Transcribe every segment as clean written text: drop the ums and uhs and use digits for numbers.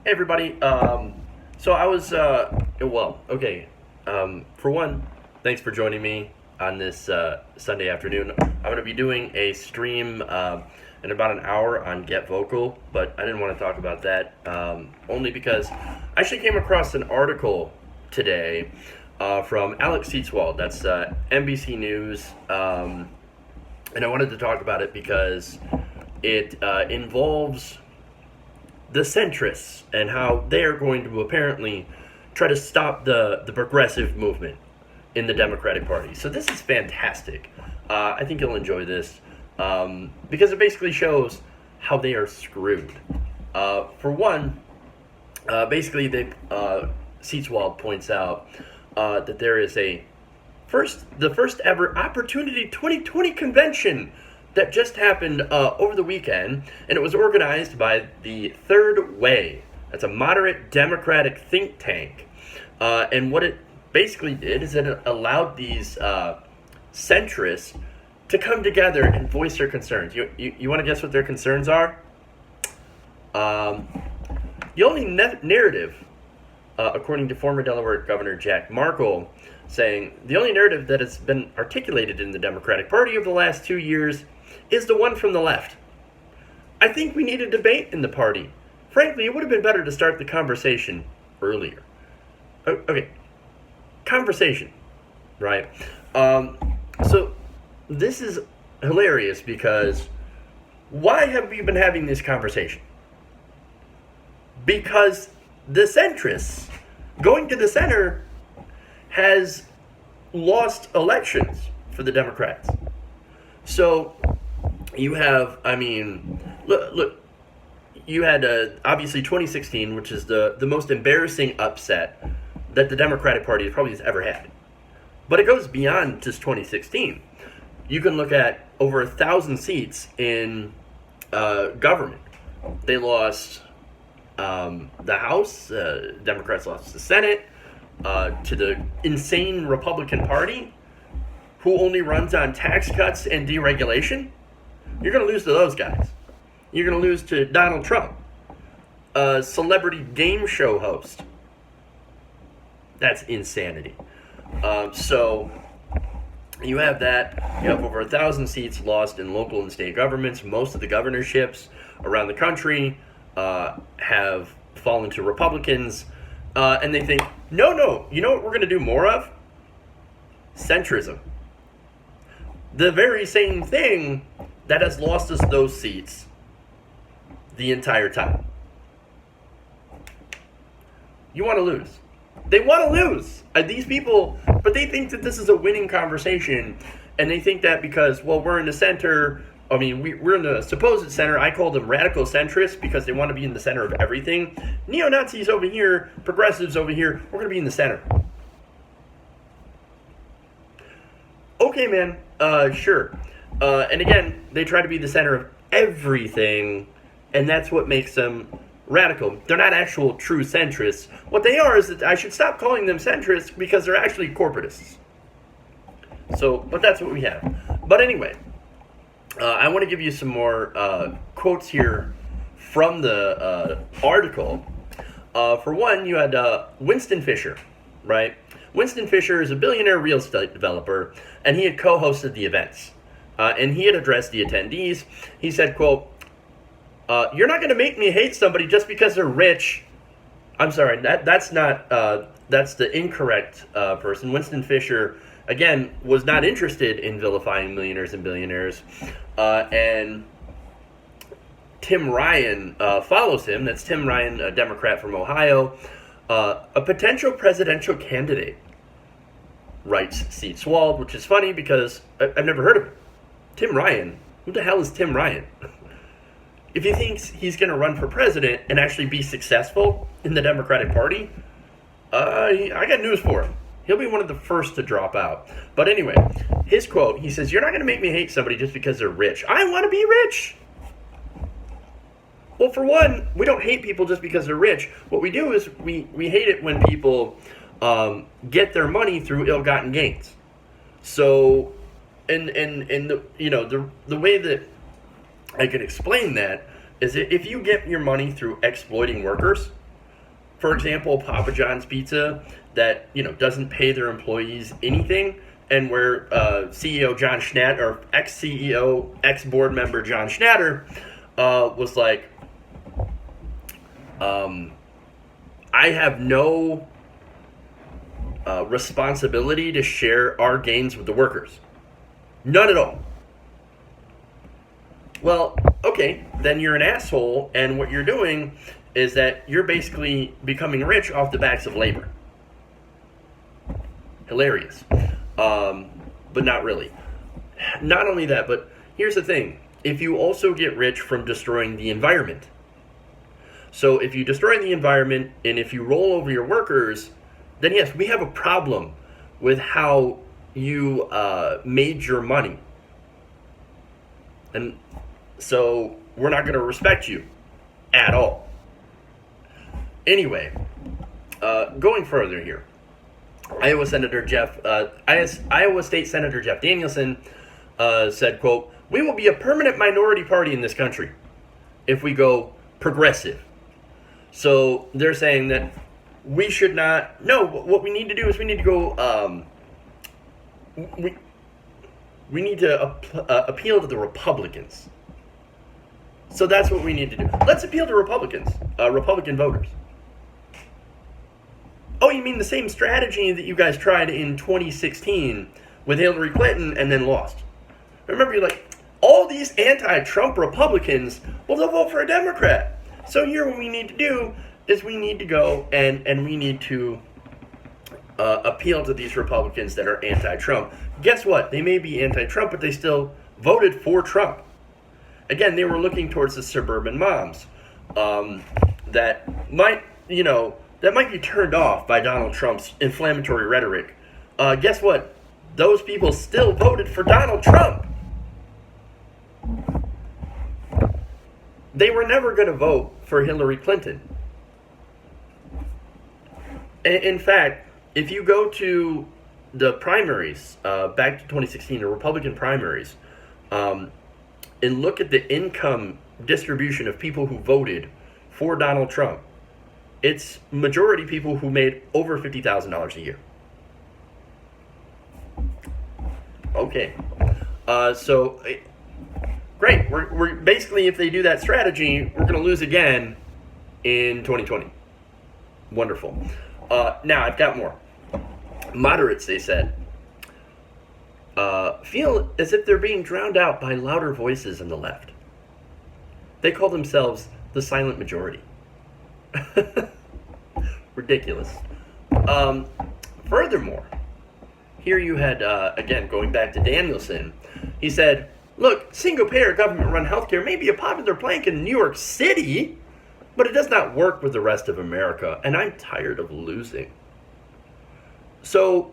Hey everybody. So I was okay. For one, thanks for joining me on this Sunday afternoon. I'm going to be doing a stream in about an hour on Get Vocal, but I didn't want to talk about that only because I actually came across an article today from Alex Seatswald. That's NBC News, and I wanted to talk about it because it involves the centrists and how they are going to apparently try to stop the progressive movement in the Democratic Party. So this is fantastic. I think you'll enjoy this because it basically shows how they are screwed. For one, basically Seatswald points out that there is the first ever Opportunity 2020 convention that just happened over the weekend, and it was organized by the Third Way. That's a moderate Democratic think tank. And what it basically did is it allowed these centrists to come together and voice their concerns. You want to guess what their concerns are? The only narrative, according to former Delaware Governor Jack Markle, saying the only narrative that has been articulated in the Democratic Party over the last 2 years is the one from the left. I think we need a debate in the party. Frankly, it would have been better to start the conversation earlier. Okay, conversation, right? So this is hilarious because why have we been having this conversation? Because the centrists going to the center has lost elections for the Democrats. So you have, look, you had obviously 2016, which is the most embarrassing upset that the Democratic Party probably has ever had. But it goes beyond just 2016. You can look at over 1,000 seats in government. They lost the House, Democrats lost the Senate to the insane Republican Party, who only runs on tax cuts and deregulation. You're going to lose to those guys. You're going to lose to Donald Trump, a celebrity game show host. That's insanity. So you have that. You have over 1,000 seats lost in local and state governments. Most of the governorships around the country have fallen to Republicans. And they think, no, you know what we're going to do more of? Centrism. The very same thing that has lost us those seats the entire time. You want to lose. They want to lose. These people, but they think that this is a winning conversation, and they think that because, well, we're in the center, we're in the supposed center. I call them radical centrists because they want to be in the center of everything. Neo-Nazis over here, progressives over here, we're going to be in the center. Okay, man, sure. And again, they try to be the center of everything, and that's what makes them radical. They're not actual true centrists. What they are is that I should stop calling them centrists because they're actually corporatists. So, but that's what we have. But anyway, I want to give you some more quotes here from the article. For one, you had Winston Fisher, right? Winston Fisher is a billionaire real estate developer, and he had co-hosted the events. And he had addressed the attendees. He said, quote, you're not going to make me hate somebody just because they're rich. I'm sorry, that's the incorrect person. Winston Fisher, again, was not interested in vilifying millionaires and billionaires. And Tim Ryan follows him. That's Tim Ryan, a Democrat from Ohio, a potential presidential candidate, writes Seatswald, which is funny because I've never heard of him. Tim Ryan? Who the hell is Tim Ryan? If he thinks he's going to run for president and actually be successful in the Democratic Party, I got news for him. He'll be one of the first to drop out. But anyway, his quote, he says, you're not going to make me hate somebody just because they're rich. I want to be rich. Well, for one, we don't hate people just because they're rich. What we do is we hate it when people get their money through ill-gotten gains. So, and the way that I can explain that is that if you get your money through exploiting workers, for example, Papa John's Pizza that doesn't pay their employees anything, and where CEO John Schnatter, or ex-CEO, ex-board member John Schnatter, was like, I have no responsibility to share our gains with the workers. None at all. Well, okay, then you're an asshole, and what you're doing is that you're basically becoming rich off the backs of labor. Hilarious. But not really. Not only that, but here's the thing. If you also get rich from destroying the environment. So if you destroy the environment, and if you roll over your workers, then yes, we have a problem with how you made your money. And so we're not going to respect you at all. Anyway, going further here, Iowa State Senator Jeff Danielson said, quote, "We will be a permanent minority party in this country if we go progressive." So they're saying that we should not. No, what we need to do is we need to go. We need to appeal to the Republicans. So that's what we need to do. Let's appeal to Republicans, Republican voters. Oh, you mean the same strategy that you guys tried in 2016 with Hillary Clinton and then lost? Remember, you're like, all these anti-Trump Republicans, well, they'll vote for a Democrat. So here what we need to do is we need to go and we need to appeal to these Republicans that are anti-Trump. Guess what? They may be anti-Trump, but they still voted for Trump. Again, they were looking towards the suburban moms that might be turned off by Donald Trump's inflammatory rhetoric. Guess what? Those people still voted for Donald Trump. They were never going to vote for Hillary Clinton. In fact, if you go to the primaries, back to 2016, the Republican primaries, and look at the income distribution of people who voted for Donald Trump, it's majority people who made over $50,000 a year. Okay. So, great. We're basically, if they do that strategy, we're going to lose again in 2020. Wonderful. Now, I've got more. Moderates, they said, feel as if they're being drowned out by louder voices in the left. They call themselves the silent majority. Ridiculous. Furthermore, here you had, again, going back to Danielson, he said, look, single-payer government-run healthcare may be a popular plank in New York City, but it does not work with the rest of America, and I'm tired of losing. So,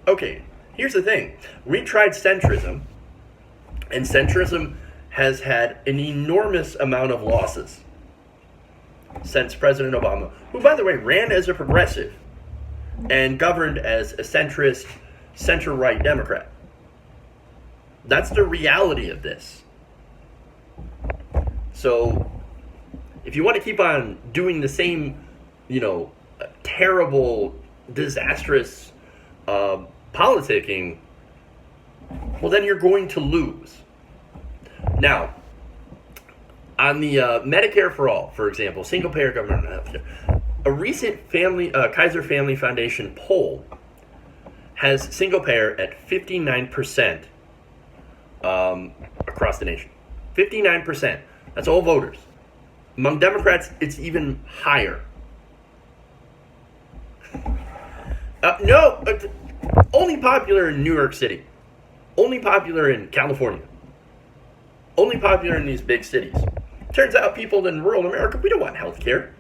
okay, here's the thing. We tried centrism, and centrism has had an enormous amount of losses since President Obama, who, by the way, ran as a progressive and governed as a centrist, center-right Democrat. That's the reality of this. So, if you want to keep on doing the same, terrible, disastrous politicking, well, then you're going to lose. Now, on the Medicare for All, for example, single-payer government healthcare, a recent Kaiser Family Foundation poll has single-payer at 59% across the nation. 59%. That's all voters. Among Democrats, it's even higher. Only popular in New York City. Only popular in California. Only popular in these big cities. Turns out people in rural America, we don't want health care.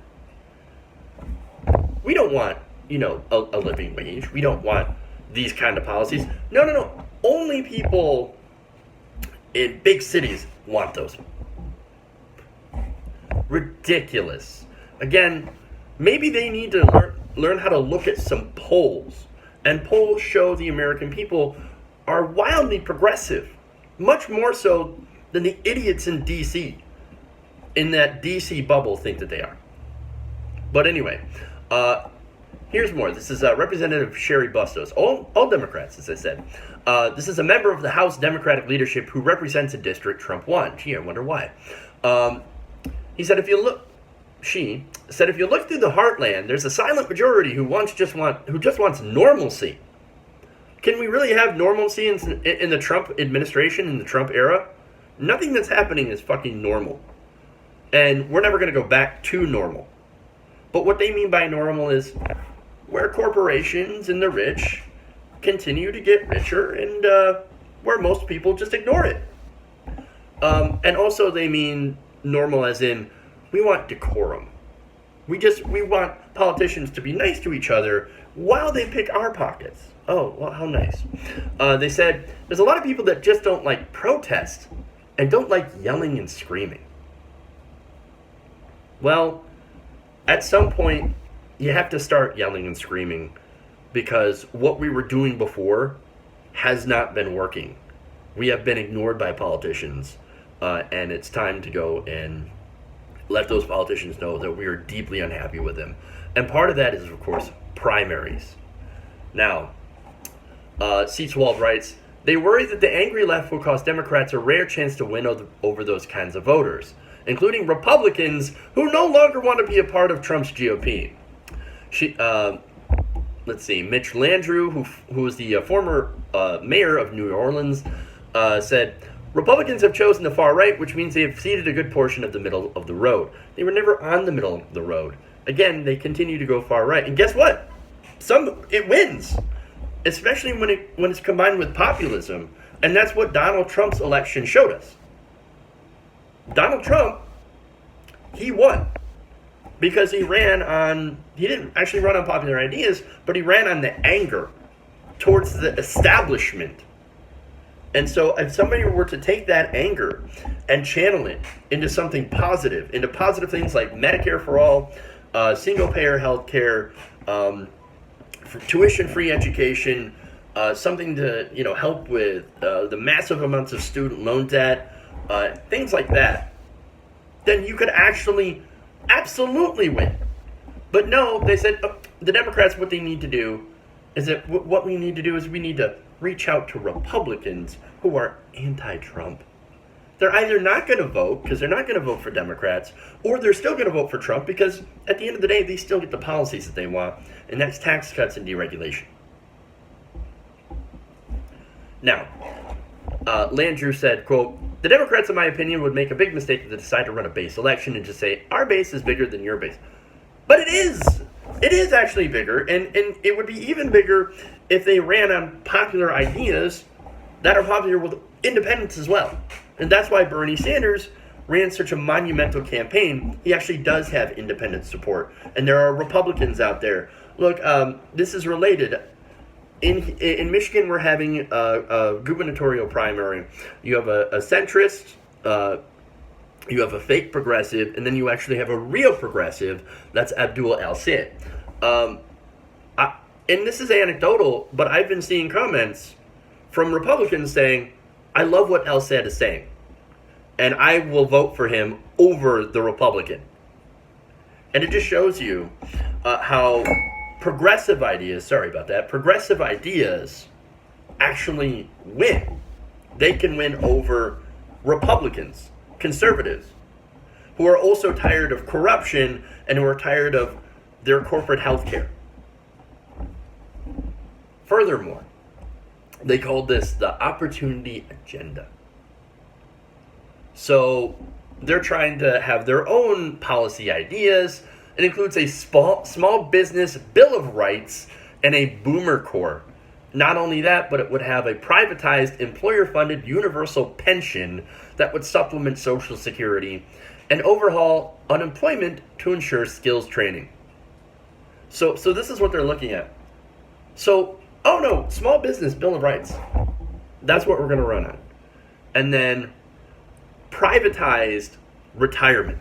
We don't want, a living wage. We don't want these kind of policies. No. Only people in big cities want those. Ridiculous. Again, maybe they need to learn how to look at some polls. And polls show the American people are wildly progressive. Much more so than the idiots in D.C. in that D.C. bubble think that they are. But anyway, here's more. This is Representative Sherry Bustos. All Democrats, as I said. This is a member of the House Democratic leadership who represents a district Trump won. Gee, I wonder why. He said, she said, if you look through the heartland, there's a silent majority who just wants normalcy. Can we really have normalcy in the Trump administration, in the Trump era? Nothing that's happening is fucking normal. And we're never going to go back to normal. But what they mean by normal is where corporations and the rich continue to get richer and where most people just ignore it. And also they mean normal as in we want decorum. We want politicians to be nice to each other while they pick our pockets. Oh, well, how nice. They said there's a lot of people that just don't like protest and don't like yelling and screaming. Well, at some point, you have to start yelling and screaming because what we were doing before has not been working. We have been ignored by politicians, and it's time to go and let those politicians know that we are deeply unhappy with them. And part of that is, of course, primaries. Now, Seatswald writes, they worry that the angry left will cost Democrats a rare chance to win over those kinds of voters, including Republicans who no longer want to be a part of Trump's GOP. Let's see, Mitch Landrieu, who was the former mayor of New Orleans, said, Republicans have chosen the far right, which means they have ceded a good portion of the middle of the road. They were never on the middle of the road. Again, they continue to go far right. And guess what? It wins, especially when it's combined with populism. And that's what Donald Trump's election showed us. Donald Trump, he won because he didn't actually run on popular ideas, but he ran on the anger towards the establishment. And so if somebody were to take that anger and channel it into something positive, into positive things like Medicare for all, single-payer health care, tuition-free education, something to help with the massive amounts of student loan debt, things like that, then you could actually absolutely win. But no, they said the Democrats, what they need to do is that what we need to do is we need to reach out to Republicans who are anti-Trump. They're either not going to vote because they're not going to vote for Democrats, or they're still going to vote for Trump because at the end of the day, they still get the policies that they want, and that's tax cuts and deregulation. Now, Landrieu said, quote, the Democrats, in my opinion, would make a big mistake if they decide to run a base election and just say, our base is bigger than your base. But it is. It is actually bigger, and it would be even bigger if they ran on popular ideas that are popular with independents as well. And that's why Bernie Sanders ran such a monumental campaign. He actually does have independent support. And there are Republicans out there. Look, this is related. In Michigan, we're having a gubernatorial primary. You have a centrist, you have a fake progressive, and then you actually have a real progressive. That's Abdul al-Sid. And this is anecdotal, but I've been seeing comments from Republicans saying, I love what al-Sid is saying, and I will vote for him over the Republican. And it just shows you how progressive ideas actually win. They can win over Republicans, conservatives, who are also tired of corruption and who are tired of their corporate health care. Furthermore, they called this the opportunity agenda. So they're trying to have their own policy ideas. It includes a small business bill of rights and a boomer core. Not only that, but it would have a privatized, employer-funded universal pension that would supplement Social Security and overhaul unemployment to ensure skills training. So this is what they're looking at. So, oh no, small business bill of rights. That's what we're going to run on. And then privatized retirement.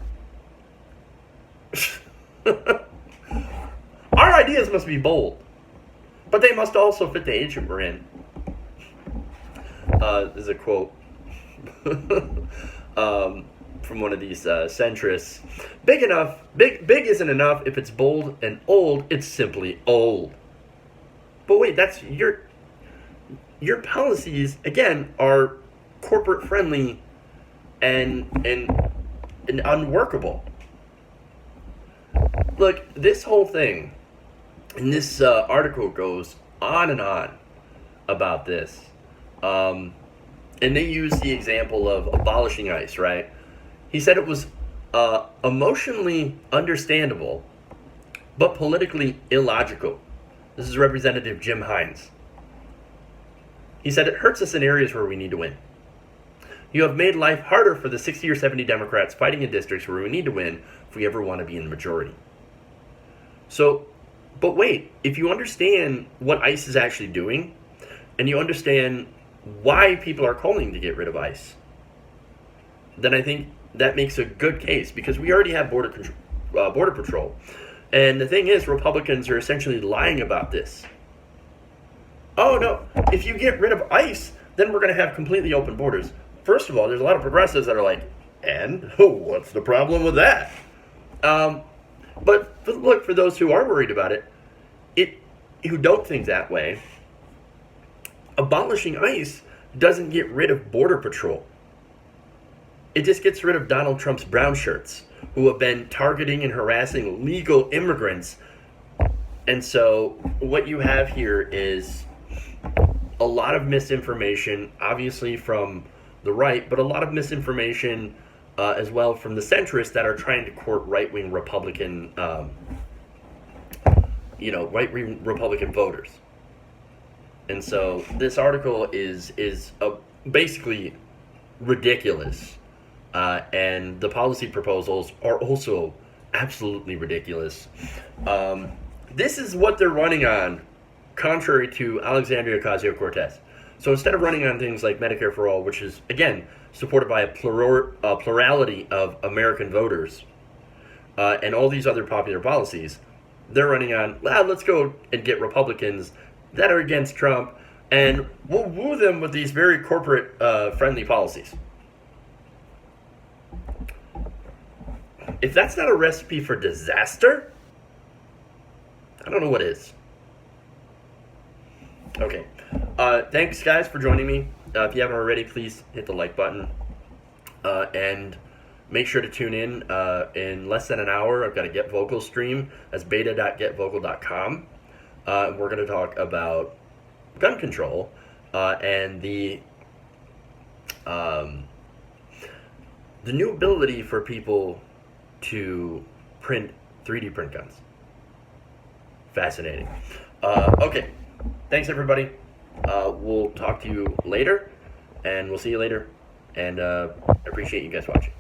Our ideas must be bold, but they must also fit the age that we're in. There's a quote from one of these centrists. Big enough, big isn't enough. If it's bold and old, it's simply old. But wait, that's your policies again are corporate friendly and unworkable. Look, this whole thing, and this article goes on and on about this. And they use the example of abolishing ICE, right? He said it was emotionally understandable, but politically illogical. This is Representative Jim Hines. He said it hurts us in areas where we need to win. You have made life harder for the 60 or 70 Democrats fighting in districts where we need to win if we ever want to be in the majority. So, but wait, if you understand what ICE is actually doing, and you understand why people are calling to get rid of ICE, then I think that makes a good case, because we already have border patrol. And the thing is, Republicans are essentially lying about this. Oh no, if you get rid of ICE, then we're going to have completely open borders. First of all, there's a lot of progressives that are like, and what's the problem with that? But look, for those who are worried about it, who don't think that way, abolishing ICE doesn't get rid of border patrol. It just gets rid of Donald Trump's brown shirts, who have been targeting and harassing legal immigrants. And so what you have here is a lot of misinformation, obviously from the right, but a lot of misinformation as well from the centrists that are trying to court right-wing Republican, right-wing Republican voters. And so this article is basically ridiculous. And the policy proposals are also absolutely ridiculous. This is what they're running on, contrary to Alexandria Ocasio-Cortez. So instead of running on things like Medicare for All, which is, again, supported by a plurality of American voters, and all these other popular policies, they're running on, let's go and get Republicans that are against Trump, and we'll woo them with these very corporate-friendly policies. If that's not a recipe for disaster, I don't know what is. Okay. Thanks, guys, for joining me. If you haven't already, please hit the like button. And make sure to tune in less than an hour. I've got a Get Vocal stream. That's beta.getvocal.com. We're going to talk about gun control and the new ability for people to 3D print guns. Fascinating. Okay. Thanks, everybody. We'll talk to you later, and we'll see you later. And I appreciate you guys watching.